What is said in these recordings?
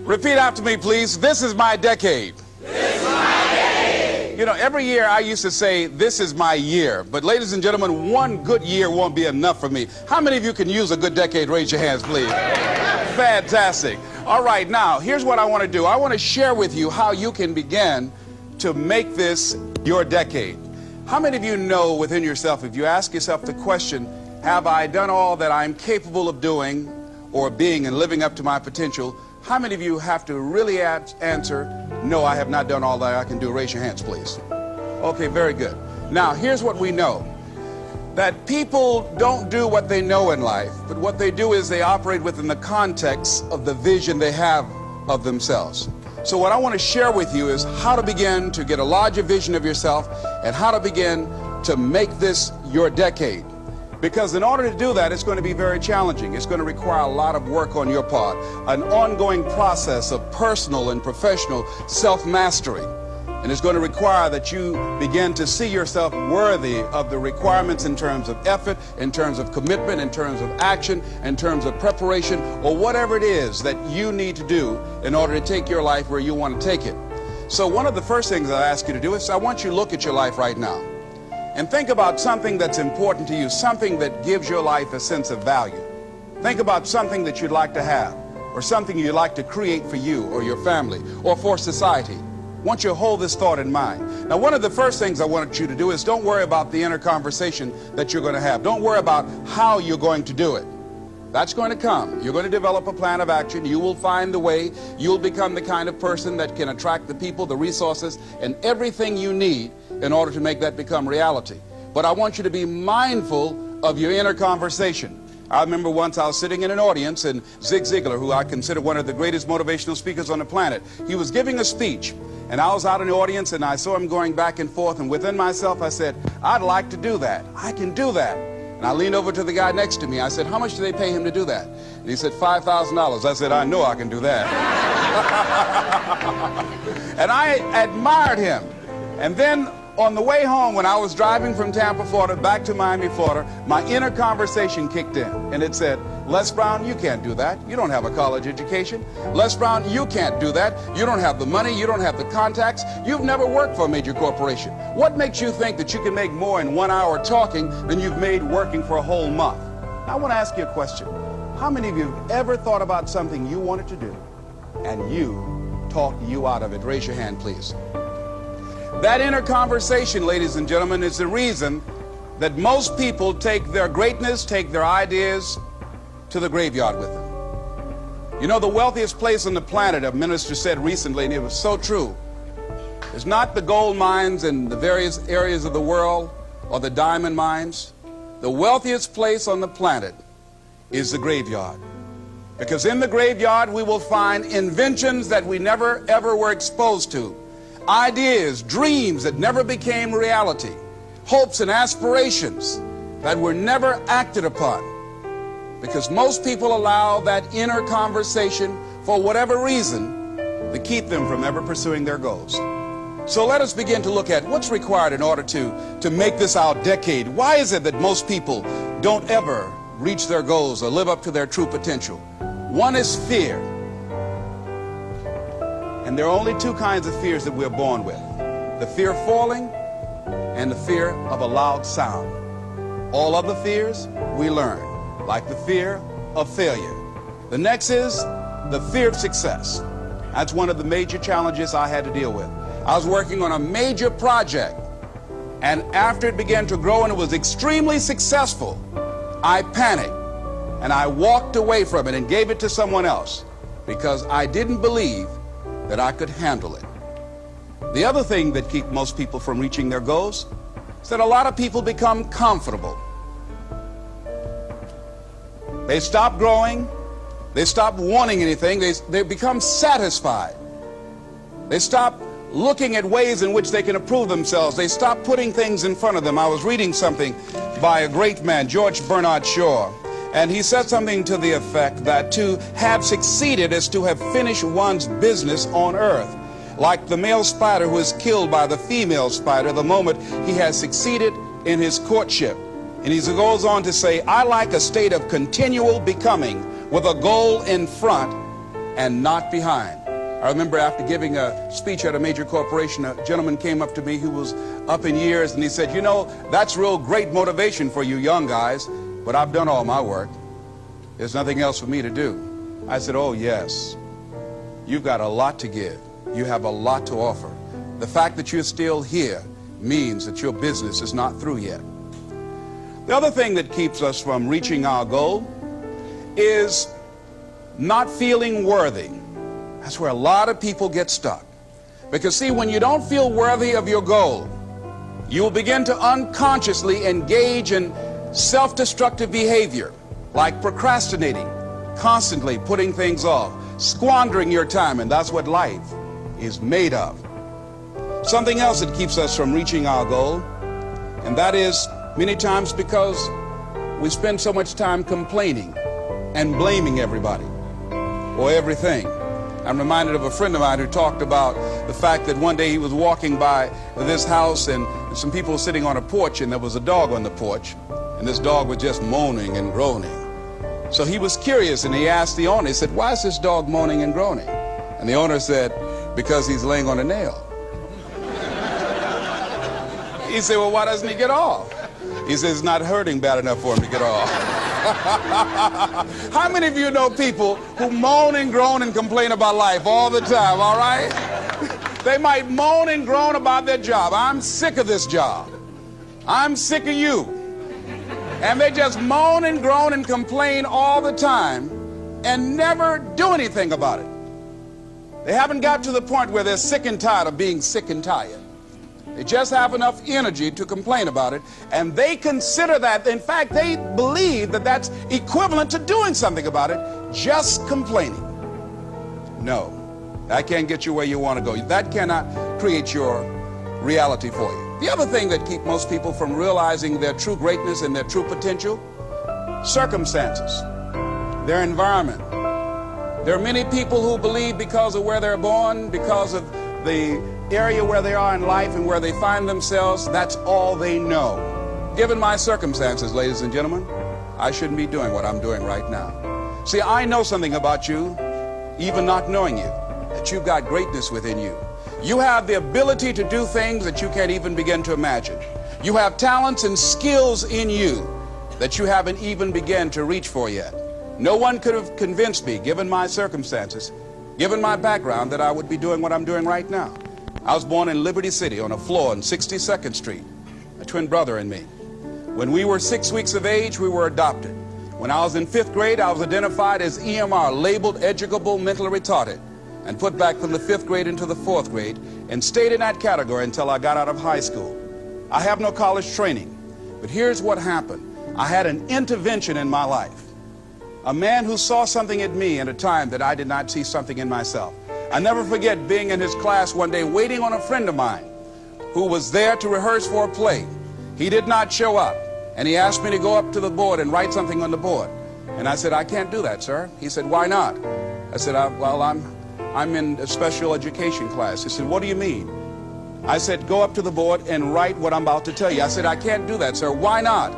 Repeat after me, please. This is my decade. This is my decade. You know, every year I used to say, this is my year. But ladies and gentlemen, one good year won't be enough for me. How many of you can use a good decade? Raise your hands, please. Fantastic. All right, now, here's what I want to do. I want to share with you how you can begin to make this your decade. How many of you know within yourself, if you ask yourself the question, have I done all that I'm capable of doing or being and living up to my potential? How many of you have to really answer, no, I have not done all that I can do? Raise your hands, please. Okay, very good. Now, here's what we know. That people don't do what they know in life, but what they do is they operate within the context of the vision they have of themselves. So what I want to share with you is how to begin to get a larger vision of yourself and how to begin to make this your decade. Because in order to do that, it's going to be very challenging. It's going to require a lot of work on your part, an ongoing process of personal and professional self-mastery. And it's going to require that you begin to see yourself worthy of the requirements in terms of effort, in terms of commitment, in terms of action, in terms of preparation, or whatever it is that you need to do in order to take your life where you want to take it. So one of the first things I ask you to do is I want you to look at your life right now and think about something that's important to you, something that gives your life a sense of value. Think about something that you'd like to have, or something you'd like to create for you or your family or for society. I want you to hold this thought in mind. Now, one of the first things I want you to do is don't worry about the inner conversation that you're going to have. Don't worry about how you're going to do it. That's going to come. You're going to develop a plan of action. You will find the way. You'll become the kind of person that can attract the people, the resources, and everything you need in order to make that become reality. But I want you to be mindful of your inner conversation. I remember once I was sitting in an audience, and Zig Ziglar, who I consider one of the greatest motivational speakers on the planet, he was giving a speech, and I was out in the audience, and I saw him going back and forth, and within myself I said, I'd like to do that. I can do that. And I leaned over to the guy next to me. I said, how much do they pay him to do that? And he said, $5,000. I said, I know I can do that. And I admired him. And then on the way home, when I was driving from Tampa, Florida, back to Miami, Florida, my inner conversation kicked in. And it said, Les Brown, you can't do that. You don't have a college education. Les Brown, you can't do that. You don't have the money. You don't have the contacts. You've never worked for a major corporation. What makes you think that you can make more in 1 hour talking than you've made working for a whole month? Now, I want to ask you a question. How many of you have ever thought about something you wanted to do and you talked you out of it? Raise your hand, please. That inner conversation, ladies and gentlemen, is the reason that most people take their greatness, take their ideas to the graveyard with them. You know, the wealthiest place on the planet, a minister said recently, and it was so true, is not the gold mines in the various areas of the world or the diamond mines. The wealthiest place on the planet is the graveyard. Because in the graveyard we will find inventions that we never ever were exposed to. Ideas, dreams that never became reality, hopes and aspirations that were never acted upon, because most people allow that inner conversation, for whatever reason, to keep them from ever pursuing their goals. So let us begin to look at what's required in order to make this our decade. Why is it that most people don't ever reach their goals or live up to their true potential? One is fear. And there are only two kinds of fears that we're born with. The fear of falling and the fear of a loud sound. All other fears we learn, like the fear of failure. The next is the fear of success. That's one of the major challenges I had to deal with. I was working on a major project, and after it began to grow and it was extremely successful, I panicked and I walked away from it and gave it to someone else because I didn't believe that I could handle it. The other thing that keeps most people from reaching their goals is that a lot of people become comfortable. They stop growing. They stop wanting anything. They become satisfied. They stop looking at ways in which they can improve themselves. They stop putting things in front of them. I was reading something by a great man, George Bernard Shaw, and he said something to the effect that to have succeeded is to have finished one's business on earth. Like the male spider who is killed by the female spider the moment he has succeeded in his courtship. And he goes on to say, I like a state of continual becoming with a goal in front and not behind. I remember after giving a speech at a major corporation, a gentleman came up to me who was up in years, and he said, you know, that's real great motivation for you young guys, but I've done all my work. There's nothing else for me to do. I said, oh yes, you've got a lot to give. You have a lot to offer. The fact that you're still here means that your business is not through yet. The other thing that keeps us from reaching our goal is not feeling worthy. That's where a lot of people get stuck. Because see, when you don't feel worthy of your goal, you will begin to unconsciously engage in self-destructive behavior, like procrastinating, constantly putting things off, squandering your time, and that's what life is made of. Something else that keeps us from reaching our goal, and that is many times because we spend so much time complaining and blaming everybody or everything. I'm reminded of a friend of mine who talked about the fact that one day he was walking by this house and some people were sitting on a porch, and there was a dog on the porch, and this dog was just moaning and groaning. So he was curious, and he asked the owner, he said, why is this dog moaning and groaning? And the owner said, because he's laying on a nail. He said, well, why doesn't he get off? He says, it's not hurting bad enough for him to get off. How many of you know people who moan and groan and complain about life all the time, all right? They might moan and groan about their job. I'm sick of this job. I'm sick of you. And they just moan and groan and complain all the time and never do anything about it. They haven't got to the point where they're sick and tired of being sick and tired. They just have enough energy to complain about it, and they consider that, in fact, they believe that that's equivalent to doing something about it, just complaining. No, that can't get you where you want to go. That cannot create your reality for you. The other thing that keeps most people from realizing their true greatness and their true potential, circumstances, their environment. There are many people who believe because of where they're born, because of the area where they are in life and where they find themselves, that's all they know. Given my circumstances, ladies and gentlemen, I shouldn't be doing what I'm doing right now. See, I know something about you, even not knowing you, that you've got greatness within you. You have the ability to do things that you can't even begin to imagine. You have talents and skills in you that you haven't even begun to reach for yet. No one could have convinced me, given my circumstances, given my background, that I would be doing what I'm doing right now. I was born in Liberty City on a floor on 62nd Street, a twin brother and me. When we were 6 weeks of age, we were adopted. When I was in 5th grade, I was identified as EMR, labeled educable mentally retarded, and put back from the 5th grade into the 4th grade and stayed in that category until I got out of high school. I have no college training, but here's what happened. I had an intervention in my life. A man who saw something in me at a time that I did not see something in myself. I never forget being in his class one day waiting on a friend of mine who was there to rehearse for a play. He did not show up, and he asked me to go up to the board and write something on the board. And I said, I can't do that, sir. He said, why not? I said, well, I'm in a special education class. He said, what do you mean? I said, go up to the board and write what I'm about to tell you. I said, I can't do that, sir. Why not?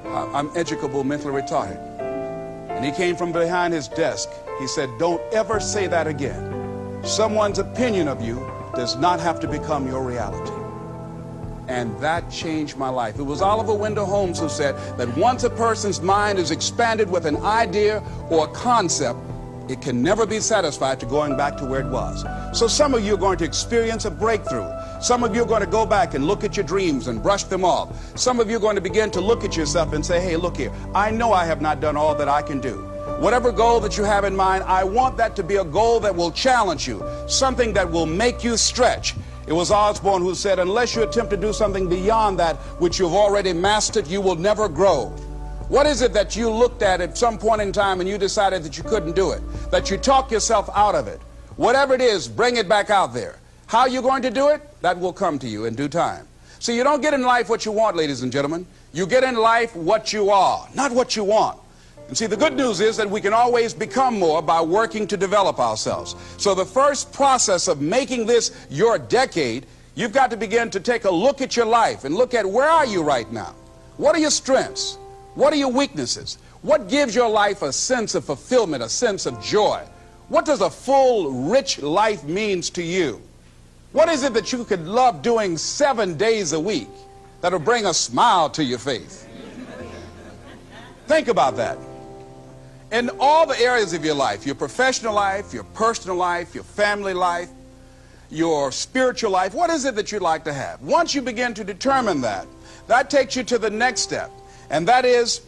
I'm educable mentally retarded. And he came from behind his desk. He said, don't ever say that again. Someone's opinion of you does not have to become your reality. And that changed my life. It was Oliver Wendell Holmes who said that once a person's mind is expanded with an idea or a concept, it can never be satisfied to going back to where it was. So some of you are going to experience a breakthrough. Some of you are going to go back and look at your dreams and brush them off. Some of you are going to begin to look at yourself and say, hey, look here, I know I have not done all that I can do. Whatever goal that you have in mind, I want that to be a goal that will challenge you, something that will make you stretch. It was Osborne who said, unless you attempt to do something beyond that which you've already mastered, you will never grow. What is it that you looked at some point in time and you decided that you couldn't do it, that you talked yourself out of it? Whatever it is, bring it back out there. How you're going to do it, that will come to you in due time. So you don't get in life what you want, ladies and gentlemen. You get in life what you are, not what you want. And see, the good news is that we can always become more by working to develop ourselves. So the first process of making this your decade, you've got to begin to take a look at your life and look at where are you right now? What are your strengths? What are your weaknesses? What gives your life a sense of fulfillment, a sense of joy? What does a full, rich life means to you? What is it that you could love doing 7 days a week that'll bring a smile to your face? Think about that. In all the areas of your life, your professional life, your personal life, your family life, your spiritual life, what is it that you'd like to have? Once you begin to determine that, that takes you to the next step. And that is,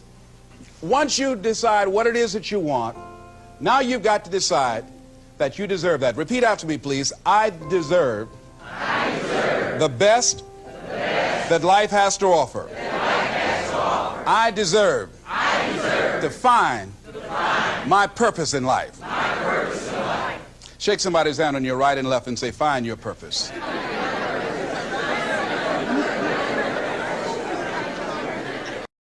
once you decide what it is that you want, now you've got to decide that you deserve that. Repeat after me, please. I deserve the best that life has to offer. I deserve to find my purpose in life. Shake somebody's hand on your right and left and say, find your purpose.